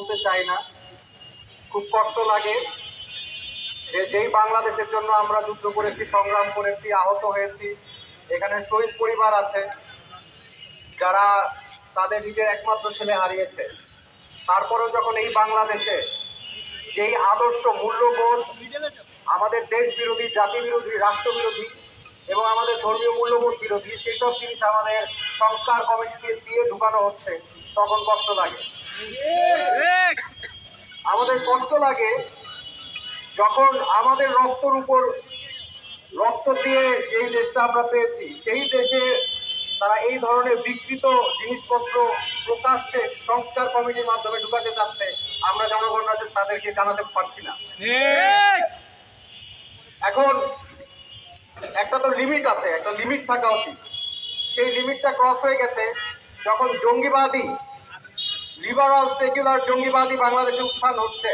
বলতে চাই না। খুব কষ্ট লাগে যে যেই বাংলাদেশের জন্য আমরা যুদ্ধ করেছি, সংগ্রাম করেছি, আহত হয়েছি, এখানে শহীদ পরিবার আছে যারা তাদের নিজের একমাত্র ছেলে হারিয়েছে। তারপরেও যখন এই বাংলাদেশে যেই আদর্শ মূল্যবোধ আমাদের দেশ বিরোধী, জাতি বিরোধী, রাষ্ট্র বিরোধী এবং আমাদের ধর্মীয় মূল্যবোধ বিরোধী, সেসব জিনিস আমাদের সংস্কার কমিটিকে দিয়ে ঢুকানো হচ্ছে, তখন কষ্ট লাগে। আমাদের কষ্ট লাগে যখন আমাদের রক্তের উপর রক্ত দিয়ে যেই দেশটা আমরা পেয়েছি, সেই দেশে তারা এই ধরনের বিকৃত জিনিসপত্র প্রকাশ্যে সংস্কার কমিটির মাধ্যমে ঢুকাতে চাচ্ছে। আমরা জনগণ তাদেরকে জানাতে পারছি না। এখন একটা তো লিমিট আছে, একটা লিমিট থাকা উচিত। সেই লিমিটটা ক্রস হয়ে গেছে যখন জঙ্গিবাদী, লিবারাল সেকুলার জঙ্গিবাদী বাংলাদেশে উত্থান হচ্ছে,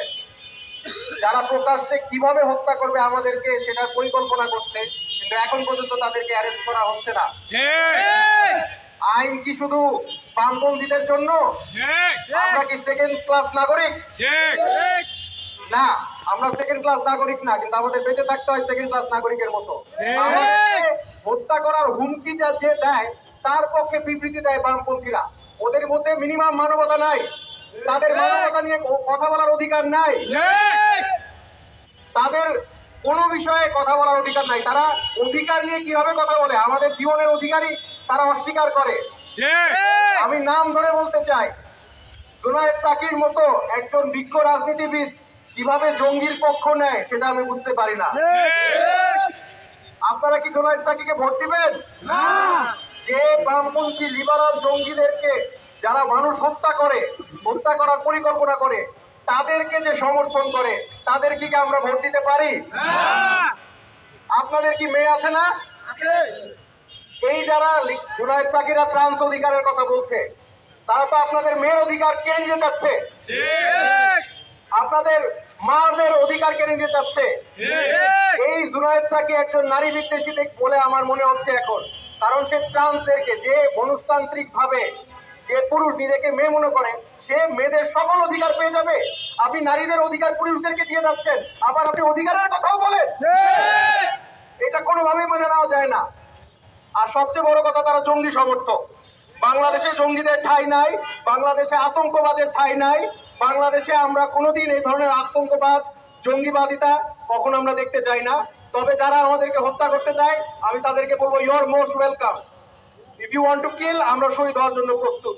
যারা প্রকাশ্যে কিভাবে হত্যা করবে আমাদেরকে সেটার পরিকল্পনা করছে, কিন্তু এখন পর্যন্ত তাদেরকে অ্যারেস্ট করা হচ্ছে না। আইন কি শুধু বামপন্থীদের জন্য? আমরা কি সেকেন্ড ক্লাস নাগরিক? না, আমরা সেকেন্ড ক্লাস নাগরিক না, কিন্তু আমাদের বেঁচে থাকতে হয় সেকেন্ড ক্লাস নাগরিকের মতো। হত্যা করার হুমকি যে দেয় তার পক্ষে বিবৃতি দেয় বামপন্থীরা। ওদের মধ্যে মিনিমাম মানবতা নাই, তাদের মানবতা নিয়ে কথা বলার অধিকার নাই, তাদের কোনো বিষয়ে কথা বলার অধিকার নাই। তারা অধিকার নিয়ে কিভাবে কথা বলে, আমাদের জীবনের অধিকারই তারা অস্বীকার করে। আমি নাম ধরে বলতে চাই, জুনায়েদ তাকির মতো একজন বিজ্ঞ রাজনীতিবিদ কিভাবে জঙ্গির পক্ষ নেয় সেটা আমি বুঝতে পারি না। আপনারা কি জুনায়েদ তাকিকে ভোট দিবেন? যে বামপন্থী লিবারাল জঙ্গিদেরকে, যারা মানুষ হত্যা করে, হত্যা করার পরিকল্পনা করে, তাদেরকে যে সমর্থন করে, তাদেরকে কি আমরা ভোট দিতে পারি? আপনাদের কি মেয়ে আছে না? এই যারা জুনায়েদ তাকিরা ট্রান্স অধিকারের কথা বলছে, তারা তো আপনাদের মেয়ের অধিকার কেড়ে নিতে চাচ্ছে, আপনাদের মাদের অধিকার কেড়ে নিতে চাচ্ছে। এই জুনায়েদ তাকি একজন নারী বিদ্বেষী বলে আমার মনে হচ্ছে এখন, কারণ সে ট্রান্সদেরকে, যে মনস্তান্ত্রিক ভাবে যে পুরুষ নিজেকে মেয়ে মনে করে, সে মেয়েদের সকল অধিকার পেয়ে যাবে। আপনি নারীদের অধিকার পুরুষদেরকে দিয়ে যাচ্ছেন, আবার আপনি অধিকারের কথাও বলেন। এটা কোনোভাবেই মেনে নেওয়া যায় না। আর সবচেয়ে বড় কথা, তারা জঙ্গি সমর্থক। বাংলাদেশে জঙ্গিদের ঠাঁই নাই, বাংলাদেশে আতঙ্কবাদের ঠাঁই নাই। বাংলাদেশে আমরা কোনোদিন এই ধরনের আতঙ্কবাদ, জঙ্গিবাদিতা কখন আমরা দেখতে চাই না। তবে যারা আমাদেরকে হত্যা করতে চায়, আমি তাদেরকে বলবো, you are most welcome. If you want to kill, আমরা শহীদ হওয়ার জন্য প্রস্তুত।